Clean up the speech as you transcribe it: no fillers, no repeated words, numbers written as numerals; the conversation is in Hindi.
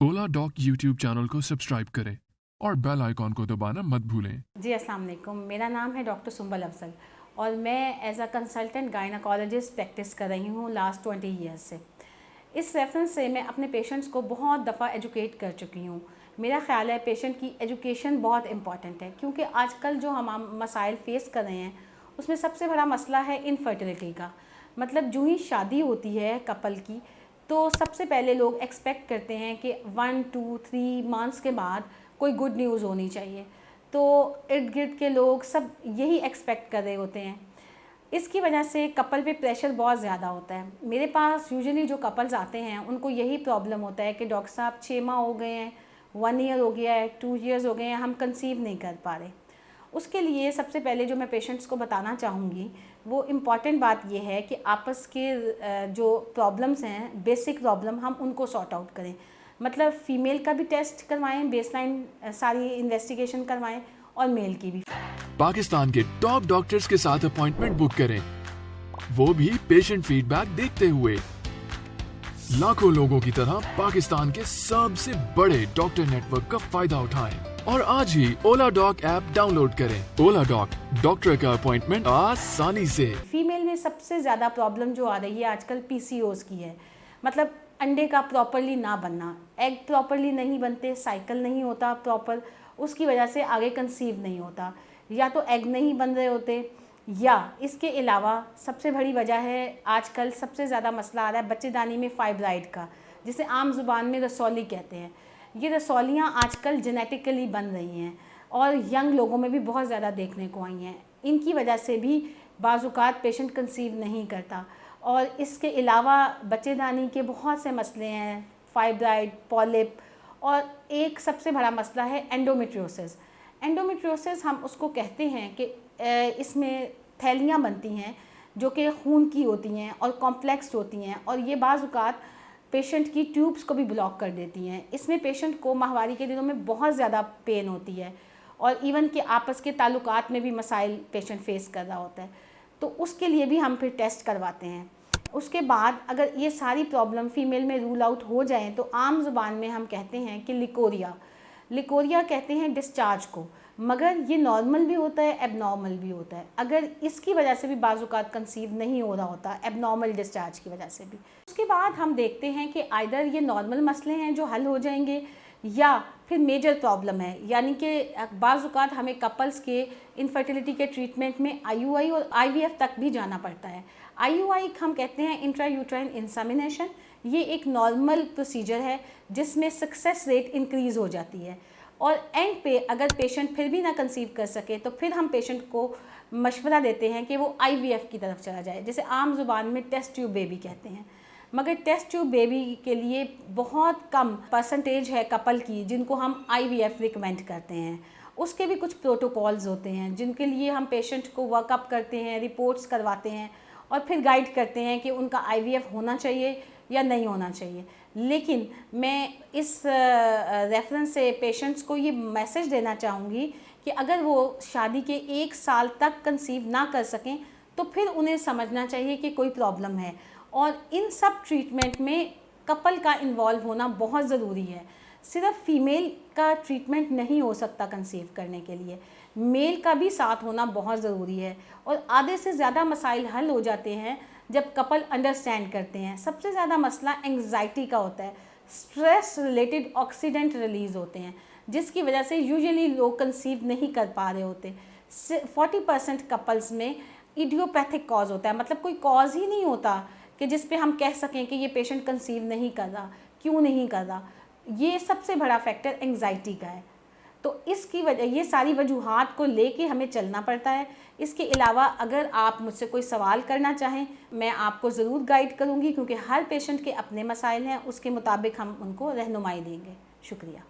ओला डॉक यूट्यूब चैनल को सब्सक्राइब करें और बेल आइकॉन को दबाना मत भूलें। जी अस्सलाम वालेकुम, मेरा नाम है डॉक्टर सुंबल अफजल और मैं as a consultant gynaecologist practice कर रही हूँ लास्ट 20 ईयर्स से। इस रेफरेंस से मैं अपने पेशेंट्स को बहुत दफ़ा एजुकेट कर चुकी हूँ। मेरा ख्याल है पेशेंट की एजुकेशन बहुत इंपॉर्टेंट है, क्योंकि आजकल जो हम मसाइल फेस कर रहे हैं उसमें सबसे बड़ा मसला है इनफर्टिलिटी का। मतलब जो ही शादी होती है कपल की, तो सबसे पहले लोग एक्सपेक्ट करते हैं कि 1, 2, 3 मंथ्स के बाद कोई गुड न्यूज़ होनी चाहिए। तो इर्द गिर्द के लोग सब यही एक्सपेक्ट कर रहे होते हैं। इसकी वजह से कपल पे प्रेशर बहुत ज़्यादा होता है। मेरे पास यूजुअली जो कपल्स आते हैं उनको यही प्रॉब्लम होता है कि डॉक्टर साहब 6 माह हो गए हैं, 1 ईयर हो गया है, 2 ईयर्स हो गए हैं, हम कंसीव नहीं कर पा रहे। उसके लिए सबसे पहले जो मैं पेशेंट्स को बताना चाहूँगी वो इम्पॉर्टेंट बात ये है कि आपस के जो प्रॉब्लम्स हैं, बेसिक प्रॉब्लम, हम उनको सॉर्ट आउट करें। मतलब फ़ीमेल का भी टेस्ट करवाएं, बेसलाइन सारी इन्वेस्टिगेशन करवाएं, और मेल की भी। पाकिस्तान के टॉप डॉक्टर्स के साथ अपॉइंटमेंट बुक करें, वो भी पेशेंट फीडबैक देखते हुए। लाखों लोगों की तरह पाकिस्तान के सबसे बड़े डॉक्टर नेटवर्क का फायदा उठाएं और आज ही ओला डॉक ऐप डाउनलोड करें। ओला डॉक, डॉक्टर का अपॉइंटमेंट आसानी से। फीमेल में सबसे ज़्यादा प्रॉब्लम जो आ रही है आजकल पीसीओएस की है। मतलब अंडे का प्रॉपरली ना बनना, एग प्रॉपरली नहीं बनते, साइकिल नहीं होता प्रॉपर, उसकी वजह से आगे कंसीव नहीं होता, या तो एग नहीं बन रहे होते, या इसके अलावा सबसे बड़ी वजह है आजकल सबसे ज़्यादा मसला आ रहा है बच्चेदानी में फाइब्राइड का, जिसे आम जुबान में रसौली कहते हैं। ये रसौलियाँ आजकल जेनेटिकली बन रही हैं और यंग लोगों में भी बहुत ज़्यादा देखने को आई हैं। इनकी वजह से भी बाज़ुकात पेशेंट कंसीव नहीं करता। और इसके अलावा बच्चेदानी के बहुत से मसले हैं, फाइब्राइड, पॉलिप, और एक सबसे बड़ा मसला है एंडोमेट्रियोसिस। एंडोमेट्रियोसिस हम उसको कहते हैं कि इसमें थैलियाँ बनती हैं जो कि खून की होती हैं और कॉम्प्लेक्स होती हैं, और ये बाज़ुकात पेशेंट की ट्यूब्स को भी ब्लॉक कर देती हैं। इसमें पेशेंट को माहवारी के दिनों में बहुत ज़्यादा पेन होती है, और इवन के आपस के ताल्लुकात में भी मसाइल पेशेंट फेस कर रहा होता है। तो उसके लिए भी हम फिर टेस्ट करवाते हैं। उसके बाद अगर ये सारी प्रॉब्लम फीमेल में रूल आउट हो जाए तो आम ज़ुबान में हम कहते हैं कि लिकोरिया, लिकोरिया कहते हैं डिस्चार्ज को, मगर ये नॉर्मल भी होता है, एबनॉर्मल भी होता है। अगर इसकी वजह से भी बाज़ुकात कंसीव नहीं हो रहा होता, एबनॉर्मल डिस्चार्ज की वजह से भी, उसके बाद हम देखते हैं कि आइदर ये नॉर्मल मसले हैं जो हल हो जाएंगे, या फिर मेजर प्रॉब्लम है, यानी कि बाज़ुकात हमें कपल्स के इनफर्टिलिटी के ट्रीटमेंट में आईयूआई और आईवीएफ तक भी जाना पड़ता है। आईयूआई हम कहते हैं इंट्रा यूट्राइन इंसेमिनेशन। ये एक नॉर्मल प्रोसीजर है जिसमें सक्सेस रेट इंक्रीज़ हो जाती है, और एंड पे अगर पेशेंट फिर भी ना कंसीव कर सके तो फिर हम पेशेंट को मशवरा देते हैं कि वो आईवीएफ की तरफ चला जाए, जिसे आम जुबान में टेस्ट ट्यूब बेबी कहते हैं। मगर टेस्ट ट्यूब बेबी के लिए बहुत कम परसेंटेज है कपल की जिनको हम आईवीएफ रिकमेंड करते हैं। उसके भी कुछ प्रोटोकॉल्स होते हैं जिनके लिए हम पेशेंट को वर्कअप करते हैं, रिपोर्ट्स करवाते हैं, और फिर गाइड करते हैं कि उनका आईवीएफ होना चाहिए या नहीं होना चाहिए। लेकिन मैं इस रेफरेंस से पेशेंट्स को ये मैसेज देना चाहूँगी कि अगर वो शादी के 1 साल तक कंसीव ना कर सकें तो फिर उन्हें समझना चाहिए कि कोई प्रॉब्लम है, और इन सब ट्रीटमेंट में कपल का इन्वॉल्व होना बहुत ज़रूरी है। सिर्फ फीमेल का ट्रीटमेंट नहीं हो सकता कंसीव करने के लिए, मेल का भी साथ होना बहुत ज़रूरी है। और आधे से ज़्यादा मसाइल हल हो जाते हैं जब कपल अंडरस्टैंड करते हैं। सबसे ज़्यादा मसला एंग्जाइटी का होता है, स्ट्रेस रिलेटेड ऑक्सीडेंट रिलीज़ होते हैं, जिसकी वजह से यूजुअली लोग कंसीव नहीं कर पा रहे होते। 40% कपल्स में इडियोपैथिक कॉज होता है, मतलब कोई कॉज ही नहीं होता कि जिस पे हम कह सकें कि ये पेशेंट कंसीव नहीं कर रहा, क्यों नहीं कर रहा। ये सबसे बड़ा फैक्टर एंग्जाइटी का है। तो इसकी वजह, ये सारी वजूहात को लेके हमें चलना पड़ता है। इसके अलावा अगर आप मुझसे कोई सवाल करना चाहें, मैं आपको ज़रूर गाइड करूँगी, क्योंकि हर पेशेंट के अपने मसाइल हैं, उसके मुताबिक हम उनको रहनुमाई देंगे। शुक्रिया।